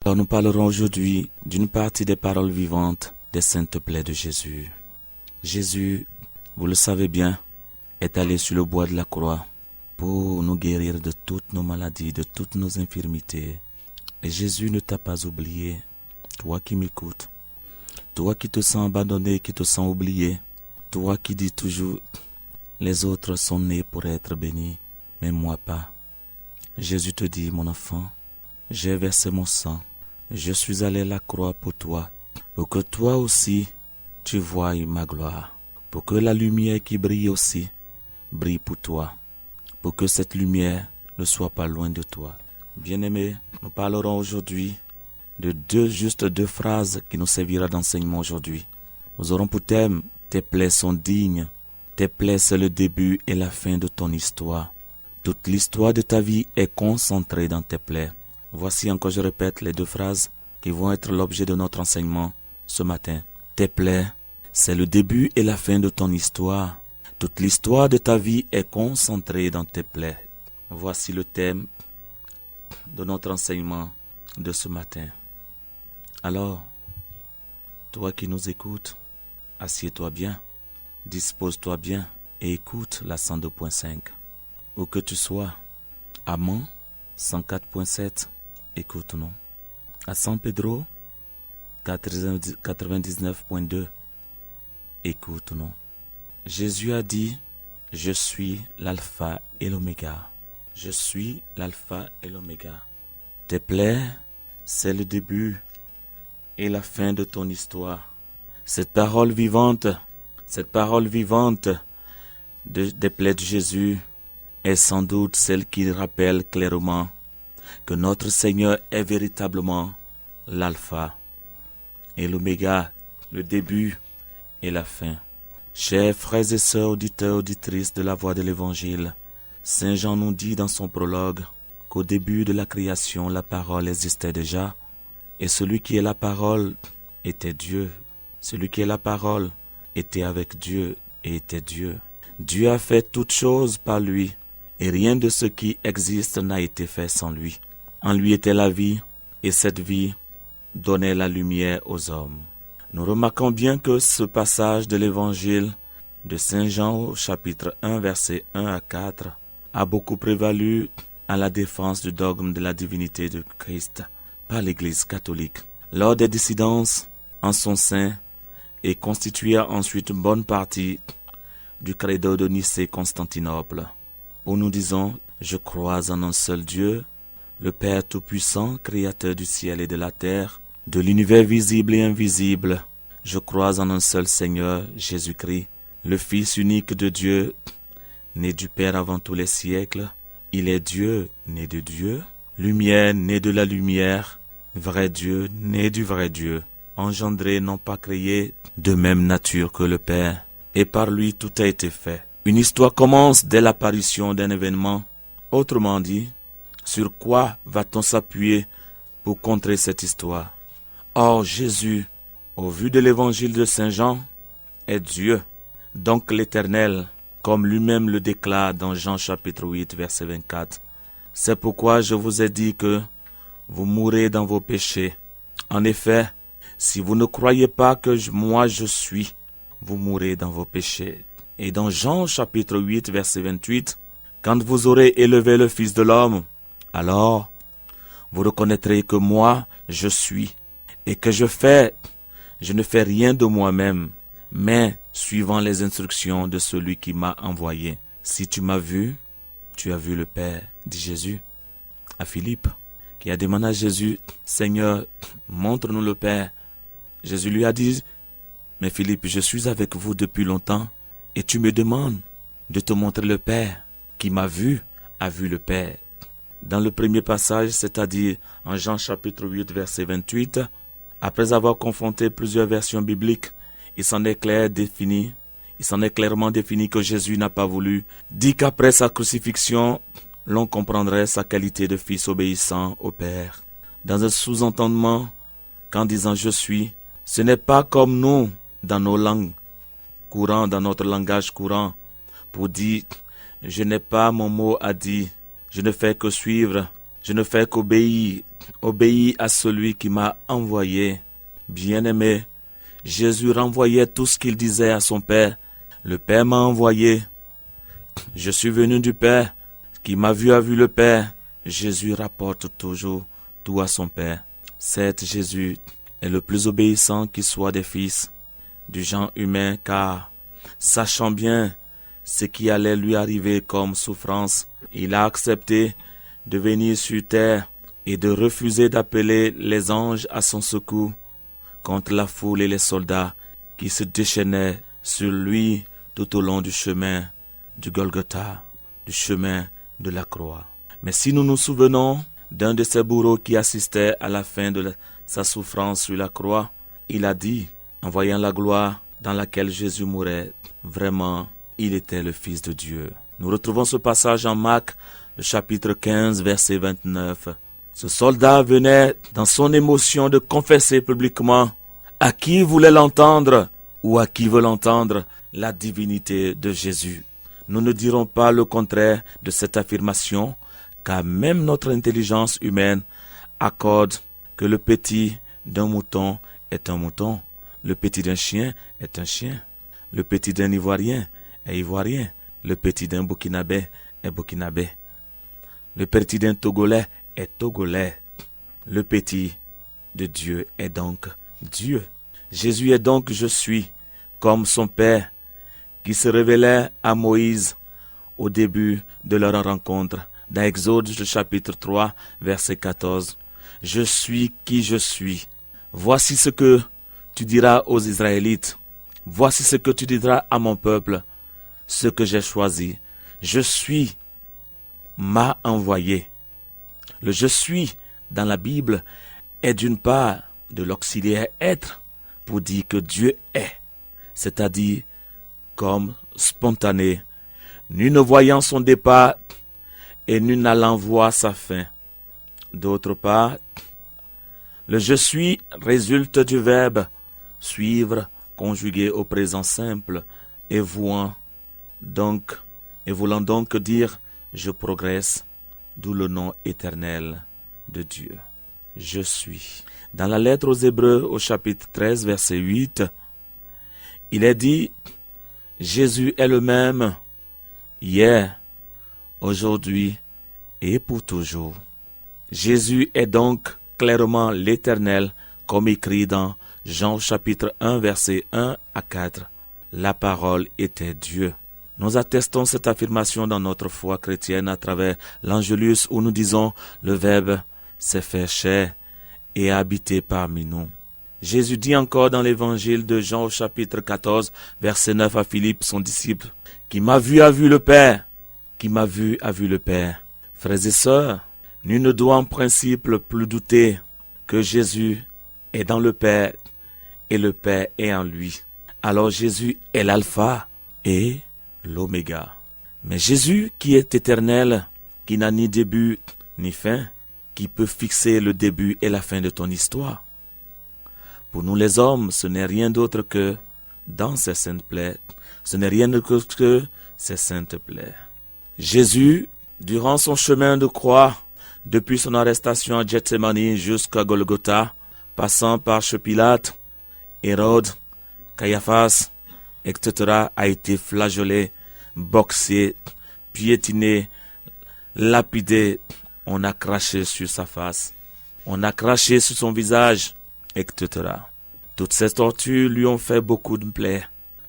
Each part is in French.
Alors nous parlerons aujourd'hui d'une partie des paroles vivantes des saintes plaies de Jésus. Jésus, vous le savez bien, est allé sur le bois de la croix pour nous guérir de toutes nos maladies, de toutes nos infirmités. Et Jésus ne t'a pas oublié, toi qui m'écoutes, toi qui te sens abandonné, qui te sens oublié, toi qui dis toujours, les autres sont nés pour être bénis, mais moi pas. Jésus te dit, mon enfant, j'ai versé mon sang, je suis allé à la croix pour toi, pour que toi aussi tu voies ma gloire, pour que la lumière qui brille aussi brille pour toi, pour que cette lumière ne soit pas loin de toi. Bien-aimés, nous parlerons aujourd'hui de deux phrases qui nous serviront d'enseignement aujourd'hui. Nous aurons pour thème, tes plaies sont dignes, tes plaies c'est le début et la fin de ton histoire. Toute l'histoire de ta vie est concentrée dans tes plaies. Voici encore, je répète les deux phrases qui vont être l'objet de notre enseignement ce matin. Tes plaies, c'est le début et la fin de ton histoire. Toute l'histoire de ta vie est concentrée dans tes plaies. Voici le thème de notre enseignement de ce matin. Alors, toi qui nous écoutes, assieds-toi bien, dispose-toi bien et écoute la 102.5. Où que tu sois, à Mans, 104.7, écoute-nous. À San Pedro, 99.2, écoute-nous. Jésus a dit, je suis l'alpha et l'oméga. Je suis l'alpha et l'oméga. Tes plaies, c'est le début et la fin de ton histoire. Cette parole vivante des plaies de Jésus est sans doute celle qui rappelle clairement que notre Seigneur est véritablement l'alpha et l'oméga, le début et la fin. Chers frères et sœurs auditeurs, auditrices de la voix de l'Évangile, Saint Jean nous dit dans son prologue qu'au début de la création, la parole existait déjà, et celui qui est la parole était Dieu. Celui qui est la parole était avec Dieu et était Dieu. Dieu a fait toutes choses par lui, et rien de ce qui existe n'a été fait sans lui. En lui était la vie, et cette vie donnait la lumière aux hommes. Nous remarquons bien que ce passage de l'Évangile de Saint Jean au chapitre 1, versets 1 à 4, a beaucoup prévalu à la défense du dogme de la divinité de Christ par l'Église catholique. Lors des dissidences en son sein et constitua ensuite une bonne partie du credo de Nicée-Constantinople, où nous disons « Je crois en un seul Dieu, le Père Tout-Puissant, Créateur du ciel et de la terre, de l'univers visible et invisible. Je crois en un seul Seigneur, Jésus-Christ, le Fils unique de Dieu, né du Père avant tous les siècles. Il est Dieu, né de Dieu, lumière, né de la lumière, vrai Dieu, né du vrai Dieu, engendré, non pas créé, de même nature que le Père. Et par lui tout a été fait. » Une histoire commence dès l'apparition d'un événement. Autrement dit, sur quoi va-t-on s'appuyer pour contrer cette histoire? Or, Jésus, au vu de l'évangile de Saint Jean, est Dieu, donc l'Éternel, comme lui-même le déclare dans Jean chapitre 8, verset 24. C'est pourquoi je vous ai dit que vous mourrez dans vos péchés. En effet, si vous ne croyez pas que moi je suis, vous mourrez dans vos péchés. Et dans Jean chapitre 8, verset 28, quand vous aurez élevé le Fils de l'homme, alors vous reconnaîtrez que moi je suis, et que je ne fais rien de moi-même, mais suivant les instructions de celui qui m'a envoyé. Si tu m'as vu, tu as vu le Père, dit Jésus à Philippe, qui a demandé à Jésus, Seigneur, montre-nous le Père. Jésus lui a dit, mais Philippe, je suis avec vous depuis longtemps, et tu me demandes de te montrer le Père. Qui m'a vu, a vu le Père. Dans le premier passage, c'est-à-dire en Jean chapitre 8, verset 28, après avoir confronté plusieurs versions bibliques, il s'en est clairement défini que Jésus n'a pas voulu, dit qu'après sa crucifixion, l'on comprendrait sa qualité de fils obéissant au Père. Dans un sous-entendement, qu'en disant « je suis », ce n'est pas comme nous, dans nos langues courantes, dans notre langage courant, pour dire « je n'ai pas mon mot à dire, je ne fais que suivre, je ne fais qu'obéir obéis à celui qui m'a envoyé. Bien-aimé, Jésus renvoyait tout ce qu'il disait à son Père. Le Père m'a envoyé. Je suis venu du Père. Qui m'a vu a vu le Père. Jésus rapporte toujours tout à son Père. Certes, Jésus est le plus obéissant qui soit des fils du genre humain, car, sachant bien ce qui allait lui arriver comme souffrance, il a accepté de venir sur terre et de refuser d'appeler les anges à son secours contre la foule et les soldats qui se déchaînaient sur lui tout au long du chemin du Golgotha, du chemin de la croix. Mais si nous nous souvenons d'un de ces bourreaux qui assistait à la fin de sa souffrance sur la croix, il a dit, en voyant la gloire dans laquelle Jésus mourait, vraiment, il était le Fils de Dieu. Nous retrouvons ce passage en Marc, le chapitre 15, verset 29. Ce soldat venait, dans son émotion, de confesser publiquement à qui voulait l'entendre ou à qui veut l'entendre la divinité de Jésus. Nous ne dirons pas le contraire de cette affirmation, car même notre intelligence humaine accorde que le petit d'un mouton est un mouton, le petit d'un chien est un chien, le petit d'un Ivoirien est Ivoirien, le petit d'un Burkinabé est Burkinabé, le petit d'un Togolais est Togolais, le petit de Dieu est donc Dieu. Jésus est donc je suis, comme son Père, qui se révélait à Moïse au début de leur rencontre. Dans Exode, chapitre 3, verset 14. Je suis qui je suis. Voici ce que tu diras aux Israélites. Voici ce que tu diras à mon peuple, ce que j'ai choisi. Je suis m'a envoyé. Le je suis dans la Bible est d'une part de l'auxiliaire être pour dire que Dieu est, c'est-à-dire comme spontané, nul ne voyant son départ et nul n'allant voir sa fin. D'autre part, le je suis résulte du verbe suivre conjugué au présent simple et voulant donc dire je progresse, d'où le nom éternel de Dieu. Je suis. Dans la lettre aux Hébreux au chapitre 13 verset 8, il est dit Jésus est le même hier, aujourd'hui et pour toujours. Jésus est donc clairement l'Éternel, comme écrit dans Jean chapitre 1 verset 1 à 4. La parole était Dieu. Nous attestons cette affirmation dans notre foi chrétienne à travers l'Angélus où nous disons le Verbe s'est fait chair et a habité parmi nous. Jésus dit encore dans l'évangile de Jean au chapitre 14 verset 9 à Philippe son disciple, qui m'a vu a vu le Père, qui m'a vu a vu le Père. Frères et sœurs, nul ne doit en principe plus douter que Jésus est dans le Père et le Père est en lui. Alors Jésus est l'alpha et l'oméga. Mais Jésus qui est éternel, qui n'a ni début ni fin, qui peut fixer le début et la fin de ton histoire. Pour nous les hommes, ce n'est rien d'autre que dans ses saintes plaies. Ce n'est rien d'autre que ses saintes plaies. Jésus, durant son chemin de croix, depuis son arrestation à Gethsémani jusqu'à Golgotha, passant par Pilate, Hérode, Caiaphas, etc., a été flagellé, boxé, piétiné, lapidé. On a craché sur sa face, on a craché sur son visage, etc. Toutes ces tortures lui ont fait beaucoup de plaies.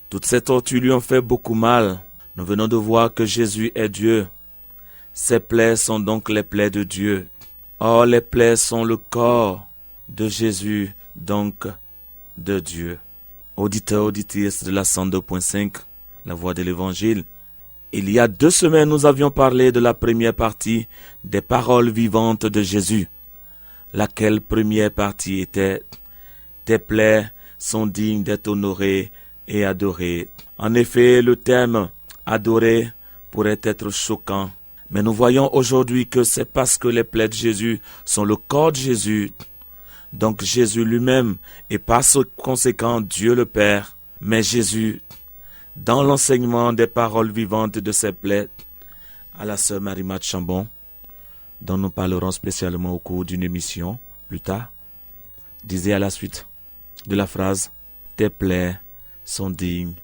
Toutes ces tortures lui ont fait beaucoup mal. Nous venons de voir que Jésus est Dieu. Ces plaies sont donc les plaies de Dieu. Or, les plaies sont le corps de Jésus, donc de Dieu. Auditeurs, auditrices de la 102.5, la voix de l'Évangile. Il y a 2 semaines, nous avions parlé de la première partie des paroles vivantes de Jésus. Laquelle première partie était « Tes plaies sont dignes d'être honorées et adorées ». En effet, le terme « adorer » pourrait être choquant. Mais nous voyons aujourd'hui que c'est parce que les plaies de Jésus sont le corps de Jésus. Donc Jésus lui-même est par conséquent Dieu le Père. Mais Jésus, dans l'enseignement des paroles vivantes de ses plaies à la sœur Marie-Made Chambon, dont nous parlerons spécialement au cours d'une émission plus tard, disait à la suite de la phrase « Tes plaies sont dignes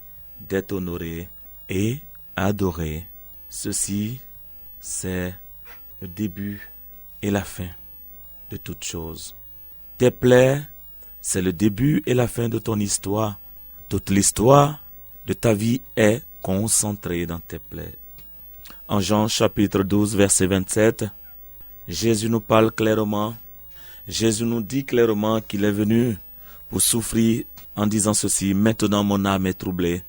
d'être honorées et adorées. » Ceci, c'est le début et la fin de toute chose. Tes plaies, c'est le début et la fin de ton histoire. Toute l'histoire de ta vie est concentrée dans tes plaies. En Jean chapitre 12, verset 27, Jésus nous parle clairement. Jésus nous dit clairement qu'il est venu pour souffrir en disant ceci: « Maintenant mon âme est troublée.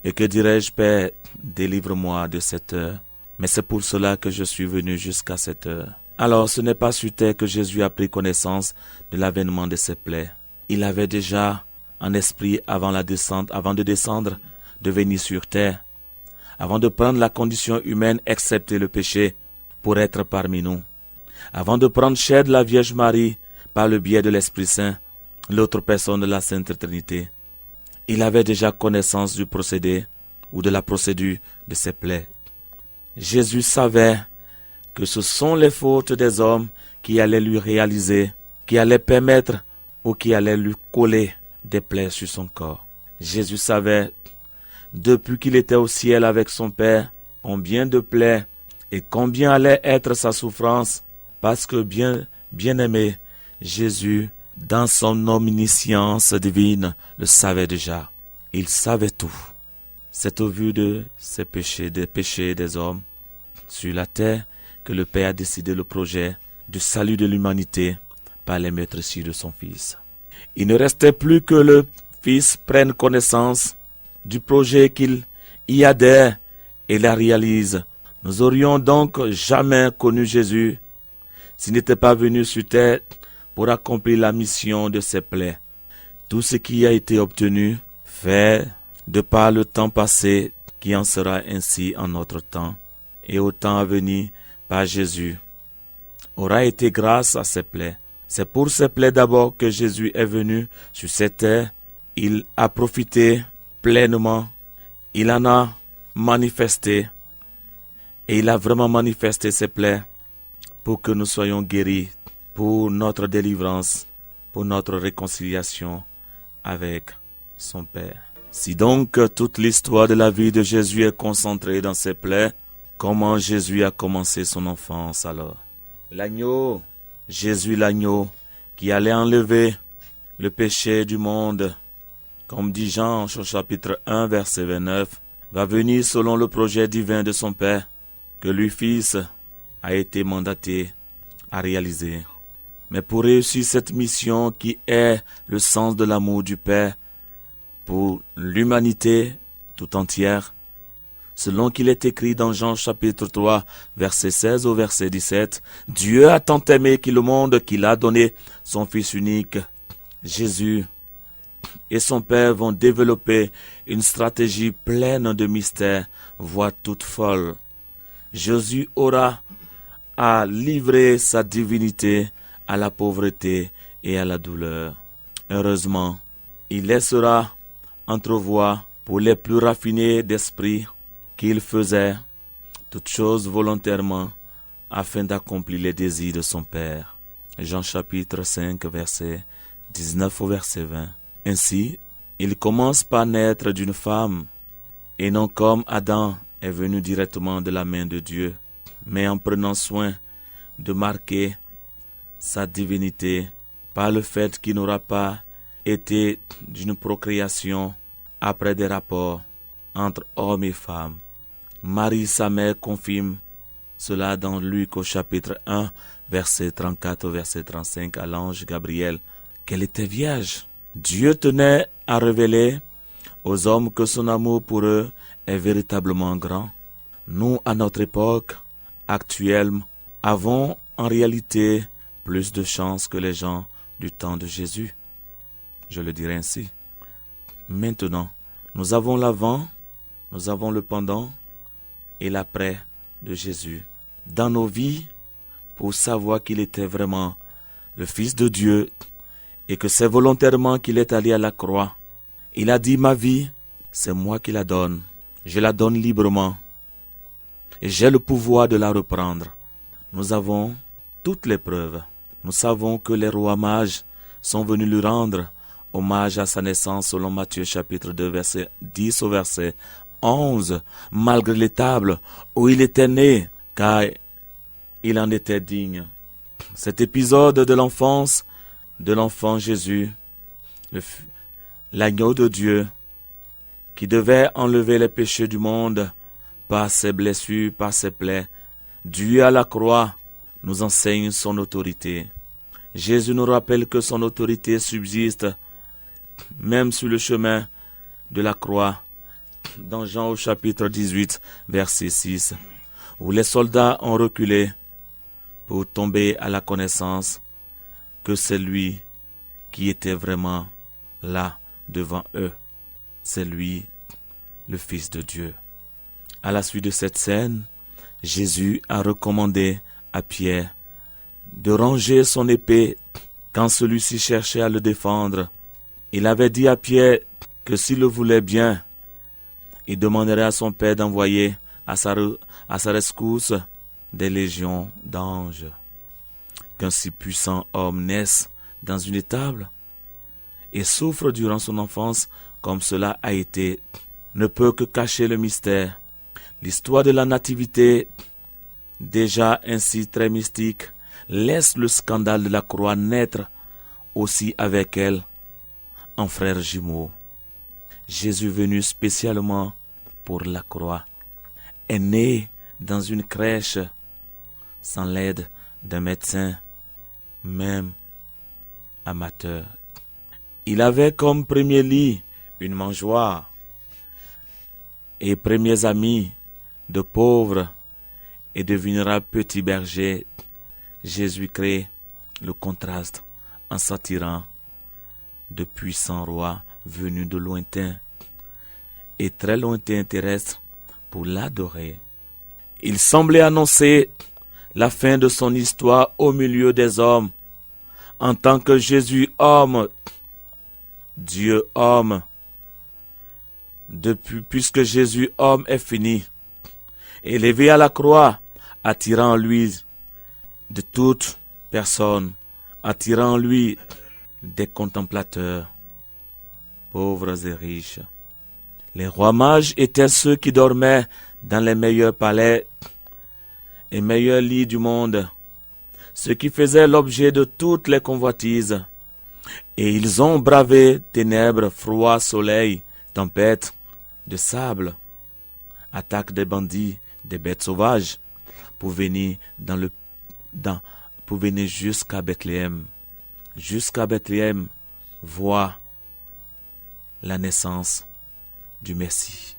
Et que dirais-je, Père, délivre-moi de cette heure. Mais c'est pour cela que je suis venu jusqu'à cette heure. » Alors ce n'est pas sur terre que Jésus a pris connaissance de l'avènement de ses plaies. Il avait déjà en esprit avant de descendre, de venir sur terre, avant de prendre la condition humaine excepté le péché, pour être parmi nous, avant de prendre chair de la Vierge Marie par le biais de l'Esprit Saint, l'autre personne de la Sainte Trinité. Il avait déjà connaissance du procédé ou de la procédure de ses plaies. Jésus savait que ce sont les fautes des hommes qui allaient lui réaliser, qui allaient permettre ou qui allaient lui coller des plaies sur son corps. Jésus savait, depuis qu'il était au ciel avec son Père, combien de plaies et combien allait être sa souffrance, parce que bien-aimé, Jésus, dans son omniscience divine, le savait déjà. Il savait tout. C'est au vu de ces péchés, des péchés des hommes sur la terre, que le Père a décidé le projet du salut de l'humanité par les maîtrises de son Fils. Il ne restait plus que le Fils prenne connaissance du projet qu'il y adhère et la réalise. Nous aurions donc jamais connu Jésus s'il n'était pas venu sur terre pour accomplir la mission de ses plaies. Tout ce qui a été obtenu, fait de par le temps passé, qui en sera ainsi en notre temps et au temps à venir, par Jésus, aura été grâce à ses plaies. C'est pour ses plaies d'abord que Jésus est venu sur cette terre. Il a profité pleinement. Il en a manifesté. Et il a vraiment manifesté ses plaies pour que nous soyons guéris, pour notre délivrance, pour notre réconciliation avec son Père. Si donc toute l'histoire de la vie de Jésus est concentrée dans ses plaies, comment Jésus a commencé son enfance alors? L'agneau, Jésus l'agneau, qui allait enlever le péché du monde, comme dit Jean au chapitre 1, verset 29, va venir selon le projet divin de son Père, que lui, Fils, a été mandaté à réaliser. Mais pour réussir cette mission qui est le sens de l'amour du Père pour l'humanité tout entière, selon qu'il est écrit dans Jean chapitre 3, verset 16 au verset 17, « Dieu a tant aimé le monde qu'il a donné son Fils unique. » Jésus et son Père vont développer une stratégie pleine de mystères, voire toute folle. Jésus aura à livrer sa divinité à la pauvreté et à la douleur. Heureusement, il laissera entrevoir pour les plus raffinés d'esprit qu'il faisait toutes choses volontairement afin d'accomplir les désirs de son Père. Jean chapitre 5, verset 19 au verset 20. Ainsi, il commence par naître d'une femme, et non comme Adam est venu directement de la main de Dieu, mais en prenant soin de marquer sa divinité par le fait qu'il n'aura pas été d'une procréation après des rapports entre hommes et femmes. Marie, sa mère, confirme cela dans Luc au chapitre 1, verset 34 au verset 35 à l'ange Gabriel, qu'elle était vierge. Dieu tenait à révéler aux hommes que son amour pour eux est véritablement grand. Nous, à notre époque actuelle, avons en réalité plus de chance que les gens du temps de Jésus. Je le dirais ainsi. Maintenant, nous avons l'avant, nous avons le pendant et l'après de Jésus dans nos vies pour savoir qu'il était vraiment le Fils de Dieu et que c'est volontairement qu'il est allé à la croix. Il a dit: ma vie, c'est moi qui la donne. Je la donne librement et j'ai le pouvoir de la reprendre. Nous avons toutes les preuves. Nous savons que les rois mages sont venus lui rendre hommage à sa naissance selon Matthieu chapitre 2 verset 10 au verset 11, malgré l'étable où il était né, car il en était digne. Cet épisode de l'enfance de l'enfant Jésus, l'agneau de Dieu, qui devait enlever les péchés du monde par ses blessures, par ses plaies, dû à la croix, nous enseigne son autorité. Jésus nous rappelle que son autorité subsiste même sur le chemin de la croix, dans Jean au chapitre 18, verset 6, où les soldats ont reculé pour tomber à la connaissance que c'est lui qui était vraiment là devant eux. C'est lui, le Fils de Dieu. À la suite de cette scène, Jésus a recommandé à Pierre de ranger son épée quand celui-ci cherchait à le défendre. Il avait dit à Pierre que s'il le voulait bien, il demanderait à son Père d'envoyer à sa rescousse des légions d'anges. Qu'un si puissant homme naisse dans une étable et souffre durant son enfance comme cela a été, ne peut que cacher le mystère. L'histoire de la nativité, déjà ainsi très mystique, laisse le scandale de la croix naître aussi avec elle, en frères jumeaux. Jésus venu spécialement pour la croix est né dans une crèche sans l'aide d'un médecin, même amateur. Il avait comme premier lit une mangeoire et premiers amis de pauvres et de vulnérables petits bergers. Jésus crée le contraste en s'attirant de puissants rois venus de lointains et très lointains terrestres pour l'adorer. Il semblait annoncer la fin de son histoire au milieu des hommes, en tant que Jésus homme, Dieu homme. Puisque Jésus homme est fini, élevé à la croix, attirant lui de toute personne, attirant lui des contemplateurs, pauvres et riches. Les rois mages étaient ceux qui dormaient dans les meilleurs palais et meilleurs lits du monde, ceux qui faisaient l'objet de toutes les convoitises. Et ils ont bravé ténèbres, froid, soleil, tempêtes, de sable, attaques des bandits, des bêtes sauvages, pour venir pour venir jusqu'à Bethléem. Jusqu'à Bethléem, voir la naissance du Messie.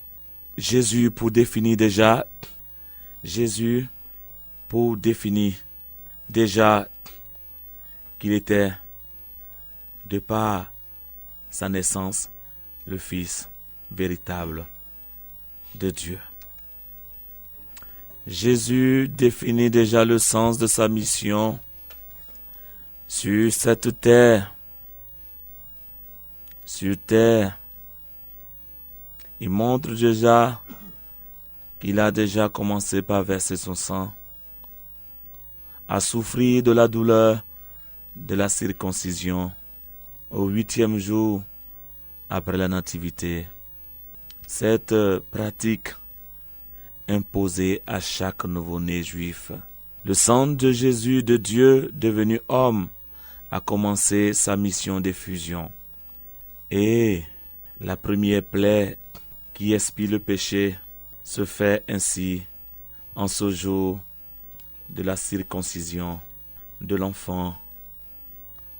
Jésus pour définir déjà qu'il était, de par sa naissance, le Fils véritable de Dieu. Jésus définit déjà le sens de sa mission sur cette terre. Sur terre, il montre déjà qu'il a déjà commencé par verser son sang, à souffrir de la douleur de la circoncision au 8e jour après la nativité. Cette pratique imposée à chaque nouveau-né juif. Le sang de Jésus, de Dieu devenu homme, a commencé sa mission d'effusion. Et la première plaie qui expie le péché se fait ainsi en ce jour de la circoncision de l'enfant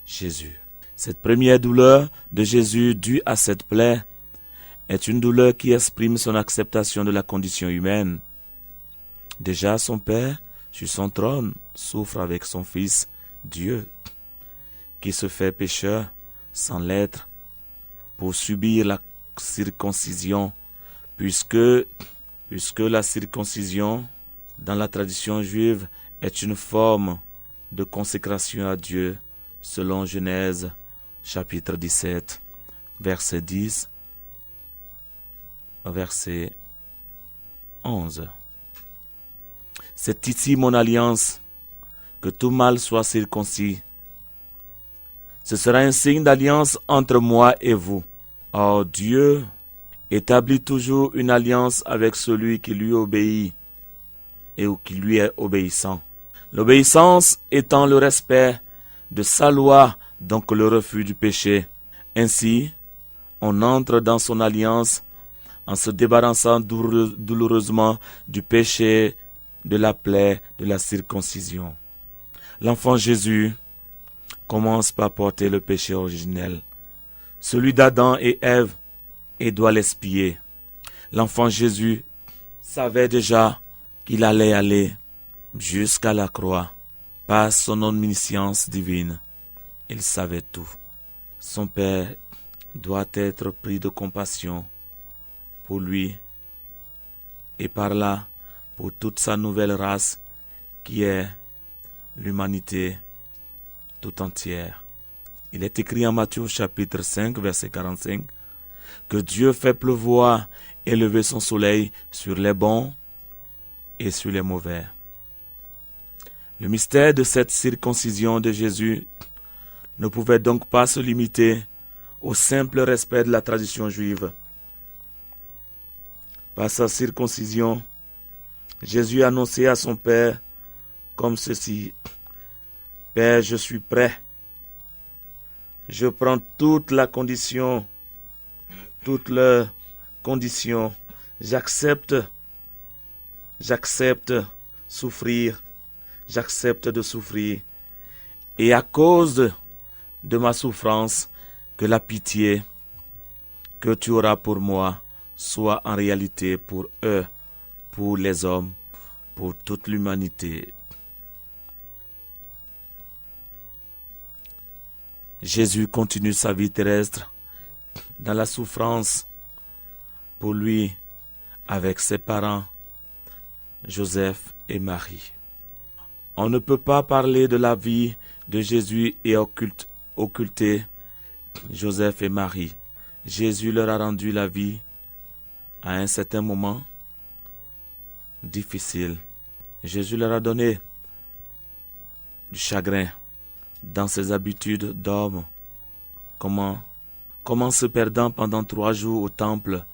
Jésus. Cette première douleur de Jésus due à cette plaie est une douleur qui exprime son acceptation de la condition humaine. Déjà son Père, sur son trône, souffre avec son Fils, Dieu, qui se fait pécheur sans l'être, pour subir la circoncision, puisque la circoncision, dans la tradition juive, est une forme de consécration à Dieu, selon Genèse, chapitre 17, verset 10, verset 11. C'est ici mon alliance que tout mâle soit circoncis. Ce sera un signe d'alliance entre moi et vous. Or Dieu établit toujours une alliance avec celui qui lui obéit et qui lui est obéissant. L'obéissance étant le respect de sa loi, donc le refus du péché. Ainsi, on entre dans son alliance en se débarrassant douloureusement du péché, de la plaie, de la circoncision. L'enfant Jésus commence par porter le péché originel, celui d'Adam et Ève, et doit l'expier. L'enfant Jésus savait déjà qu'il allait aller jusqu'à la croix par son omniscience divine. Il savait tout. Son Père doit être pris de compassion pour lui et par là pour toute sa nouvelle race qui est l'humanité tout entière. Il est écrit en Matthieu chapitre 5 verset 45 que Dieu fait pleuvoir et lever son soleil sur les bons et sur les mauvais. Le mystère de cette circoncision de Jésus ne pouvait donc pas se limiter au simple respect de la tradition juive. Par sa circoncision, Jésus annonçait à son Père comme ceci: « Père, je suis prêt. Je prends toute leurs conditions. J'accepte souffrir. J'accepte de souffrir. Et à cause de ma souffrance, que la pitié que tu auras pour moi soit en réalité pour eux, pour les hommes, pour toute l'humanité. » Jésus continue sa vie terrestre dans la souffrance pour lui avec ses parents, Joseph et Marie. On ne peut pas parler de la vie de Jésus et occulter Joseph et Marie. Jésus leur a rendu la vie à un certain moment difficile. Jésus leur a donné du chagrin dans ses habitudes d'homme. Comment se perdant pendant 3 jours au temple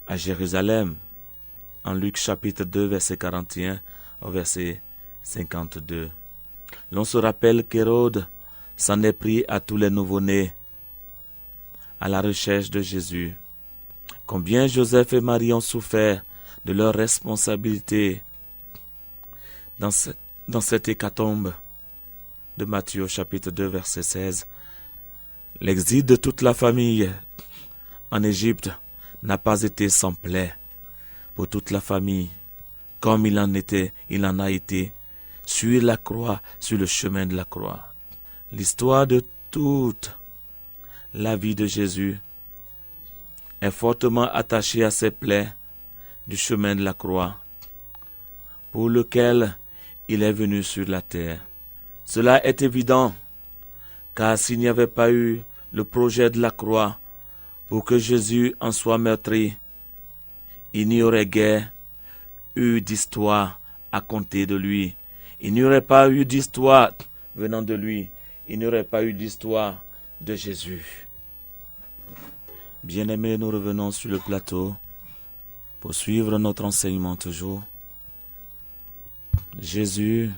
à Jérusalem, en Luc chapitre 2 verset 41 au verset 52. L'on se rappelle qu'Hérode s'en est pris à tous les nouveau-nés à la recherche de Jésus. Combien Joseph et Marie ont souffert de leur responsabilité dans cette hécatombe de Matthieu chapitre 2 verset 16. L'exil de toute la famille en Égypte n'a pas été sans plaie pour toute la famille, comme il en a été sur la croix, sur le chemin de la croix. L'histoire de toute la vie de Jésus est fortement attachée à ces plaies du chemin de la croix, pour lequel il est venu sur la terre. Cela est évident, car s'il n'y avait pas eu le projet de la croix pour que Jésus en soit meurtri, il n'y aurait guère eu d'histoire à compter de lui. Il n'y aurait pas eu d'histoire venant de lui. Il n'y aurait pas eu d'histoire de Jésus. Bien-aimés, nous revenons sur le plateau pour suivre notre enseignement toujours. Jésus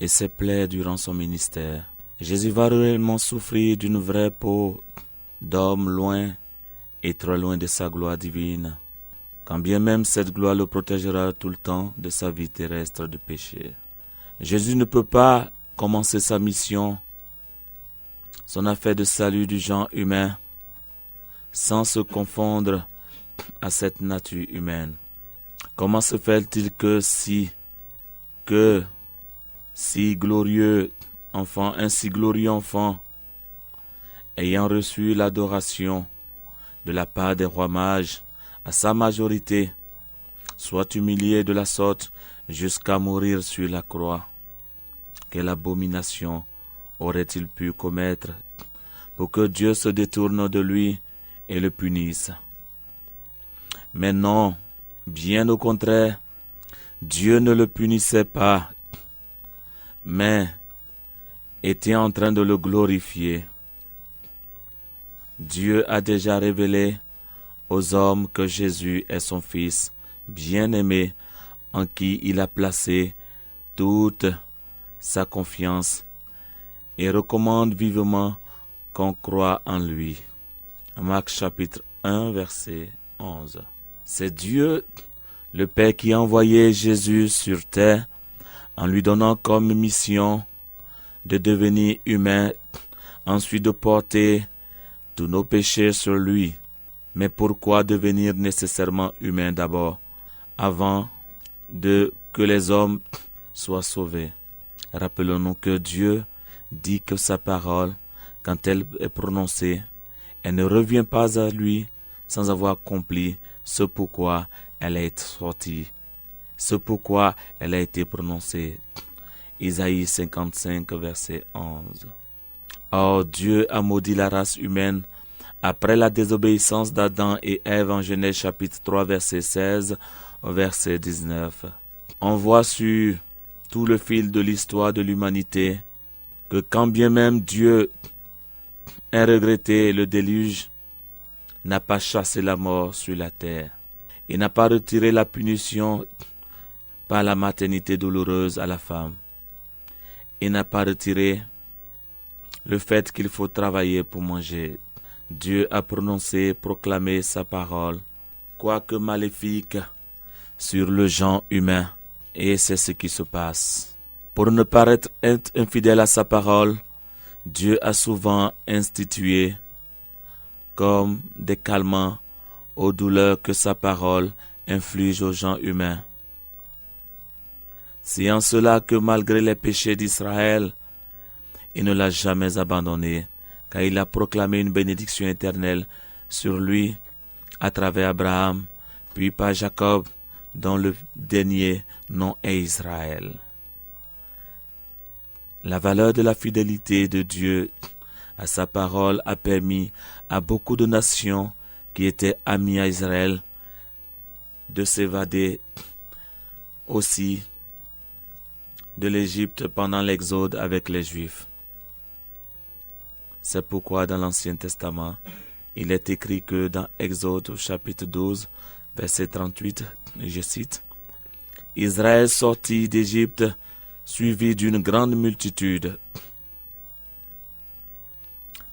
et ses plaies durant son ministère. Jésus va réellement souffrir d'une vraie peau d'homme loin et très loin de sa gloire divine, quand bien même cette gloire le protégera tout le temps de sa vie terrestre de péché. Jésus ne peut pas commencer sa mission, son affaire de salut du genre humain, sans se confondre à cette nature humaine. Comment se fait-il que si glorieux enfant, ayant reçu l'adoration de la part des rois mages à sa majorité, soit humilié de la sorte jusqu'à mourir sur la croix? Quelle abomination aurait-il pu commettre pour que Dieu se détourne de lui et le punisse? Mais non, bien au contraire, Dieu ne le punissait pas, mais était en train de le glorifier. Dieu a déjà révélé aux hommes que Jésus est son Fils bien-aimé en qui il a placé toute sa confiance et recommande vivement qu'on croit en lui. Marc chapitre 1 verset 11. C'est Dieu, le Père, qui a envoyé Jésus sur terre en lui donnant comme mission de devenir humain, ensuite de porter tous nos péchés sur lui. Mais pourquoi devenir nécessairement humain d'abord, avant que les hommes soient sauvés? Rappelons-nous que Dieu dit que sa parole, quand elle est prononcée, elle ne revient pas à lui sans avoir accompli ce pourquoi elle est sortie, ce pourquoi elle a été prononcée. Isaïe 55, verset 11. Or, Dieu a maudit la race humaine après la désobéissance d'Adam et Ève en Genèse chapitre 3, verset 16 au verset 19. On voit sur tout le fil de l'histoire de l'humanité que quand bien même Dieu a regretté le déluge, n'a pas chassé la mort sur la terre. Il n'a pas retiré la punition par la maternité douloureuse à la femme. Il n'a pas retiré le fait qu'il faut travailler pour manger. Dieu a proclamé sa parole, quoique maléfique, sur le genre humain. Et c'est ce qui se passe. Pour ne pas être infidèle à sa parole, Dieu a souvent institué comme des calmants aux douleurs que sa parole inflige aux gens humains. C'est en cela que malgré les péchés d'Israël, il ne l'a jamais abandonné, car il a proclamé une bénédiction éternelle sur lui à travers Abraham, puis par Jacob, dont le dernier nom est Israël. La valeur de la fidélité de Dieu à sa parole a permis à beaucoup de nations qui étaient amies à Israël de s'évader aussi de l'Égypte pendant l'exode avec les Juifs. C'est pourquoi dans l'Ancien Testament, il est écrit que dans Exode chapitre 12, verset 38, je cite, « Israël sortit d'Égypte suivi d'une grande multitude.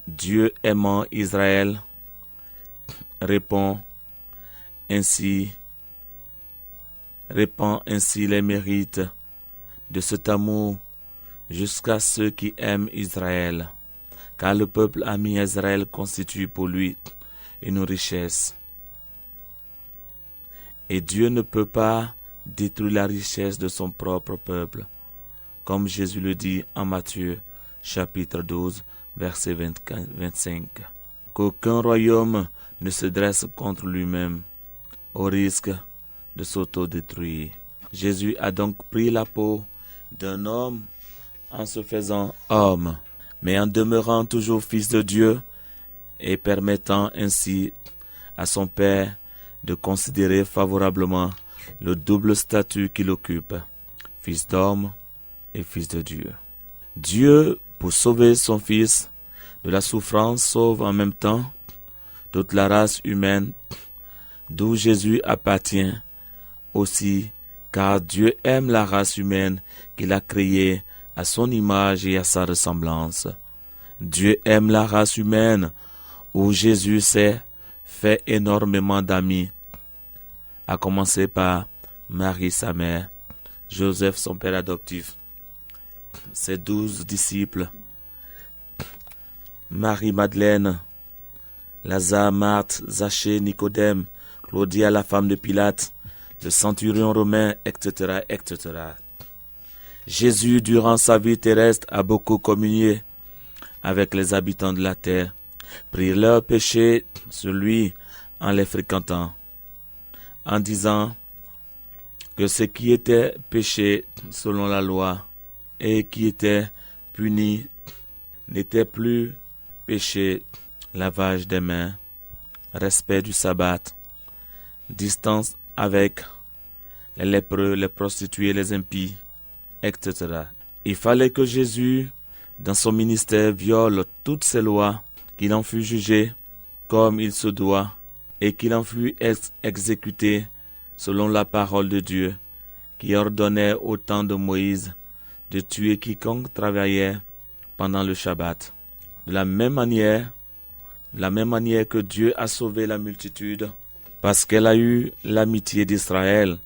Dieu aimant Israël répand ainsi les mérites de cet amour jusqu'à ceux qui aiment Israël, car le peuple ami Israël constitue pour lui une richesse. Et Dieu ne peut pas détruire la richesse de son propre peuple, comme Jésus le dit en Matthieu chapitre 12, verset 25. Qu'aucun royaume ne se dresse contre lui-même, au risque de s'autodétruire. Jésus a donc pris la peau d'un homme en se faisant homme, mais en demeurant toujours fils de Dieu et permettant ainsi à son Père de considérer favorablement le double statut qu'il occupe, fils d'homme et fils de Dieu. Dieu, pour sauver son Fils de la souffrance, sauve en même temps toute la race humaine, d'où Jésus appartient aussi, car Dieu aime la race humaine qu'il a créée à son image et à sa ressemblance. Dieu aime la race humaine où Jésus s'est fait énormément d'amis, à commencer par Marie sa mère, Joseph son père adoptif, ses 12 disciples, Marie-Madeleine, Lazare, Marthe, Zachée, Nicodème, Claudia la femme de Pilate, le centurion romain, etc., etc. Jésus, durant sa vie terrestre, a beaucoup communié avec les habitants de la terre, prit leurs péchés sur lui en les fréquentant, en disant que ce qui était péché selon la loi et qui était puni n'était plus péché, lavage des mains, respect du sabbat, distance avec les lépreux, les prostituées, les impies, etc. Il fallait que Jésus, dans son ministère, viole toutes ces lois, qu'il en fût jugé comme il se doit, et qu'il en fût exécuté selon la parole de Dieu, qui ordonnait au temps de Moïse de tuer quiconque travaillait pendant le Shabbat. De la même manière que Dieu a sauvé la multitude, parce qu'elle a eu l'amitié d'Israël,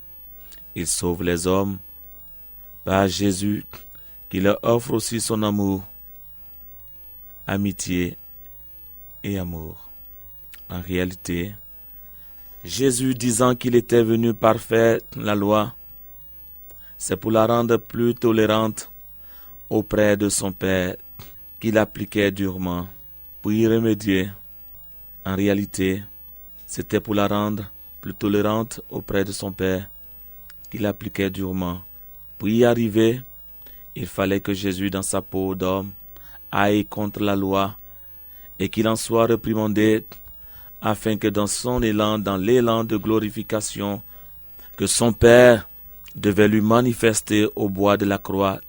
il sauve les hommes par Jésus, qui leur offre aussi son amour, amitié et amour. En réalité, Jésus disant qu'il était venu parfaire la loi, c'est pour la rendre plus tolérante auprès de son Père qu'il appliquait durement pour y remédier. En réalité, c'était pour la rendre plus tolérante auprès de son Père qu'il appliquait durement. Pour y arriver, il fallait que Jésus, dans sa peau d'homme, aille contre la loi et qu'il en soit réprimandé, afin que dans l'élan de glorification que son Père devait lui manifester au bois de la croix,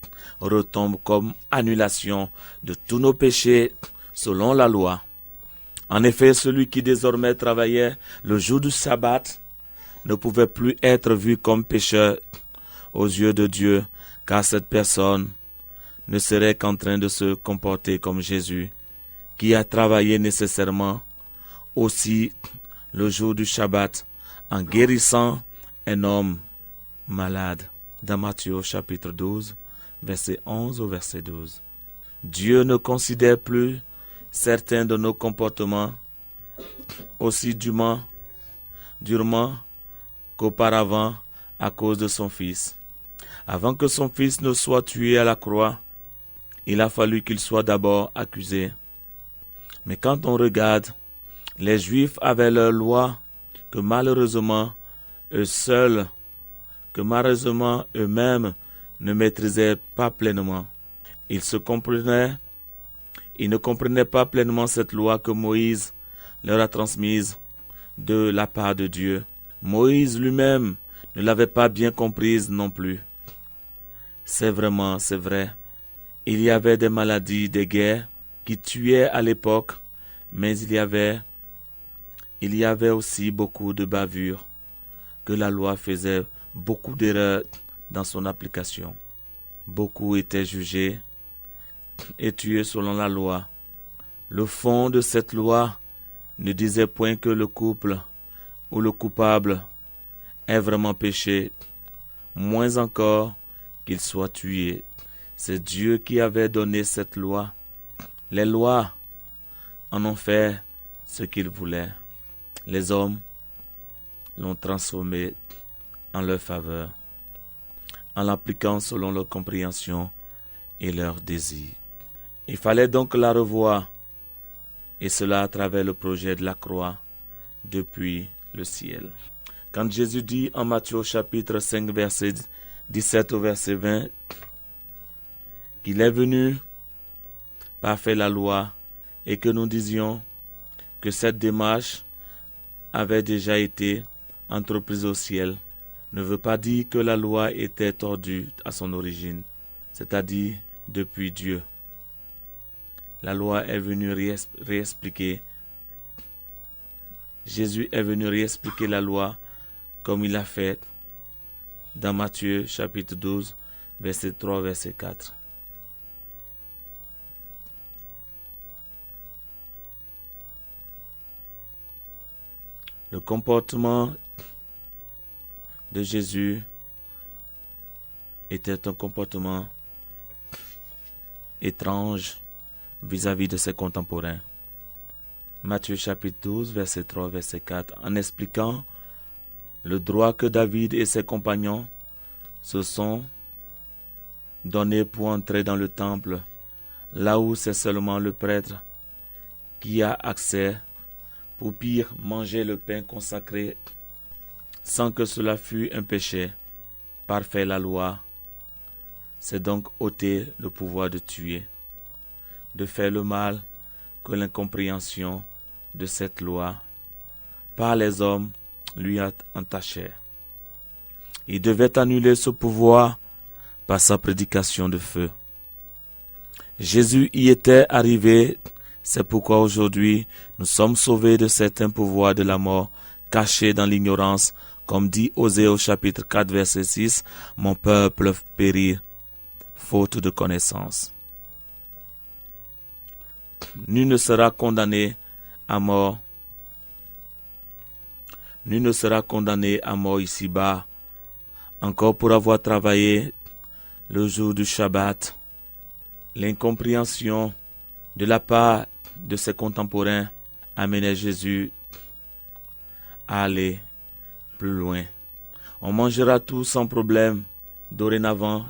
retombe comme annulation de tous nos péchés selon la loi. En effet, celui qui désormais travaillait le jour du sabbat ne pouvait plus être vu comme pécheur aux yeux de Dieu, car cette personne ne serait qu'en train de se comporter comme Jésus, qui a travaillé nécessairement aussi le jour du Shabbat en guérissant un homme malade. Dans Matthieu chapitre 12, verset 11 au verset 12. Dieu ne considère plus certains de nos comportements aussi durement qu'auparavant à cause de son Fils. Avant que son Fils ne soit tué à la croix, il a fallu qu'il soit d'abord accusé. Mais quand on regarde, les Juifs avaient leur loi que malheureusement eux-mêmes ne maîtrisaient pas pleinement. Ils ne comprenaient pas pleinement cette loi que Moïse leur a transmise de la part de Dieu. Moïse lui-même ne l'avait pas bien comprise non plus. C'est vrai. Il y avait des maladies, des guerres qui tuaient à l'époque, mais il y avait aussi beaucoup de bavures, que la loi faisait beaucoup d'erreurs dans son application. Beaucoup étaient jugés et tués selon la loi. Le fond de cette loi ne disait point que le couple ou le coupable ait vraiment péché, moins encore qu'il soit tué. C'est Dieu qui avait donné cette loi. Les lois en ont fait ce qu'ils voulaient. Les hommes l'ont transformée en leur faveur, en l'appliquant selon leur compréhension et leurs désirs. Il fallait donc la revoir, et cela à travers le projet de la croix depuis le ciel. Quand Jésus dit en Matthieu chapitre 5 verset 17 au verset 20 qu'il est venu parfaire la loi et que nous disions que cette démarche avait déjà été entreprise au ciel, ne veut pas dire que la loi était tordue à son origine, c'est-à-dire depuis Dieu. La loi est venue réexpliquer. Jésus est venu réexpliquer la loi comme il l'a fait dans Matthieu chapitre 12, verset 3, verset 4. Le comportement de Jésus était un comportement étrange vis-à-vis de ses contemporains. Matthieu chapitre 12, verset 3, verset 4, en expliquant le droit que David et ses compagnons se sont donnés pour entrer dans le temple, là où c'est seulement le prêtre qui a accès, pour pire manger le pain consacré, sans que cela fût un péché. Parfaire la loi, c'est donc ôter le pouvoir de tuer, de faire le mal que l'incompréhension de cette loi par les hommes lui a entaché. Il devait annuler ce pouvoir par sa prédication de feu. Jésus y était arrivé, c'est pourquoi aujourd'hui nous sommes sauvés de certains pouvoirs de la mort cachés dans l'ignorance, comme dit Osée au chapitre 4 verset 6, « Mon peuple périt, faute de connaissance. » Nul ne sera condamné à mort. Nul ne sera condamné à mort ici-bas, encore pour avoir travaillé le jour du Shabbat. L'incompréhension de la part de ses contemporains amenait Jésus à aller plus loin. On mangera tout sans problème. Dorénavant,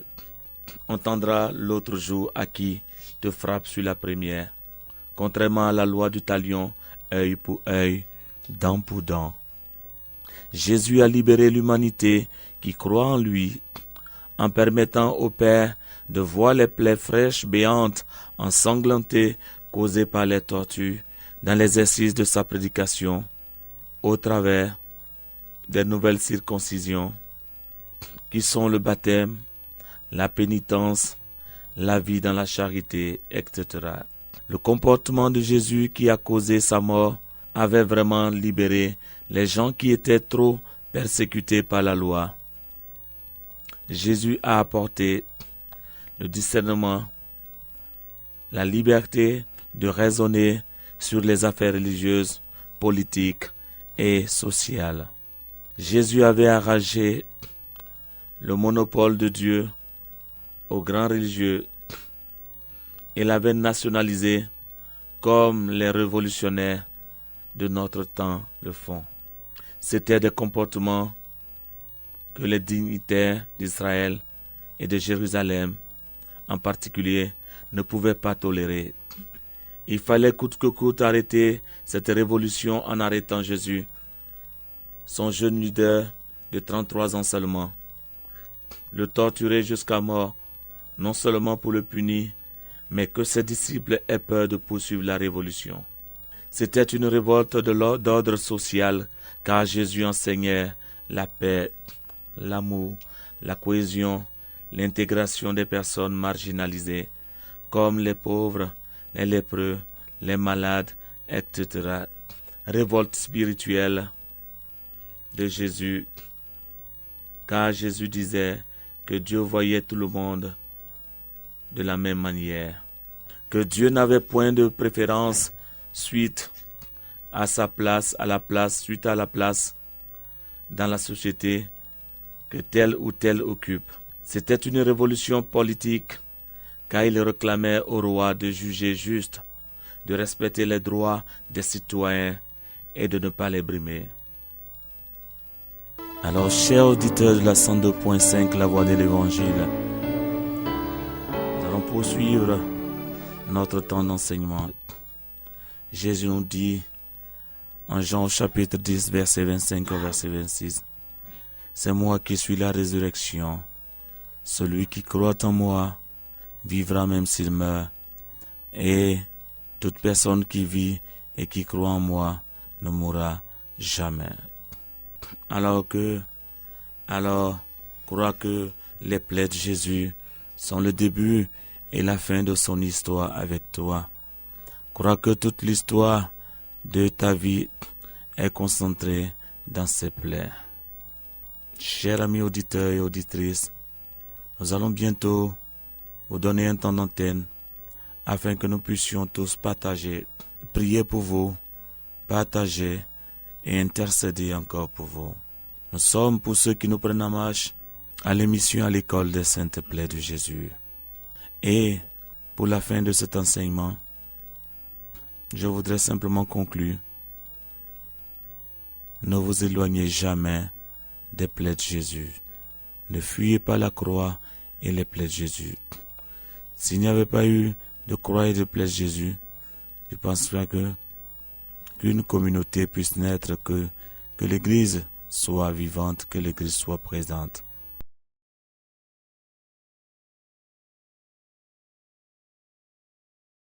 on tendra l'autre jour à qui te frappe sur la première. Contrairement à la loi du talion, œil pour œil, dent pour dent. Jésus a libéré l'humanité qui croit en lui, en permettant au Père de voir les plaies fraîches, béantes, ensanglantées, causées par les tortures, dans l'exercice de sa prédication, au travers des nouvelles circoncisions, qui sont le baptême, la pénitence, la vie dans la charité, etc. Le comportement de Jésus qui a causé sa mort avait vraiment libéré les gens qui étaient trop persécutés par la loi. Jésus a apporté le discernement, la liberté de raisonner sur les affaires religieuses, politiques et sociales. Jésus avait arraché le monopole de Dieu aux grands religieux et l'avait nationalisé comme les révolutionnaires de notre temps le font. C'étaient des comportements que les dignitaires d'Israël et de Jérusalem, en particulier, ne pouvaient pas tolérer. Il fallait coûte que coûte arrêter cette révolution en arrêtant Jésus, son jeune leader de 33 ans seulement, le torturer jusqu'à mort, non seulement pour le punir, mais que ses disciples aient peur de poursuivre la révolution. C'était une révolte d'ordre social, car Jésus enseignait la paix, l'amour, la cohésion, l'intégration des personnes marginalisées, comme les pauvres, les lépreux, les malades, etc. Révolte spirituelle de Jésus, car Jésus disait que Dieu voyait tout le monde de la même manière, que Dieu n'avait point de préférence suite à la place dans la société que tel ou tel occupe. C'était une révolution politique, car il réclamait au roi de juger juste, de respecter les droits des citoyens et de ne pas les brimer. Alors, chers auditeurs de la 102.5, la voix de l'Évangile, nous allons poursuivre notre temps d'enseignement. Jésus nous dit en Jean au chapitre 10, verset 25 au verset 26, « C'est moi qui suis la résurrection. Celui qui croit en moi vivra même s'il meurt. Et toute personne qui vit et qui croit en moi ne mourra jamais. » Alors, crois que les plaies de Jésus sont le début et la fin de son histoire avec toi. Crois que toute l'histoire de ta vie est concentrée dans ses plaies. Chers amis auditeurs et auditrices, nous allons bientôt vous donner un temps d'antenne afin que nous puissions tous partager, prier pour vous, partager et intercéder encore pour vous. Nous sommes pour ceux qui nous prennent en marche à l'émission à l'école des Saintes Plaies de Jésus. Et pour la fin de cet enseignement, je voudrais simplement conclure. Ne vous éloignez jamais des plaies de Jésus. Ne fuyez pas la croix et les plaies de Jésus. S'il n'y avait pas eu de croix et de plaies de Jésus, je pense pas qu'une communauté puisse naître, que l'Église soit vivante, que l'Église soit présente.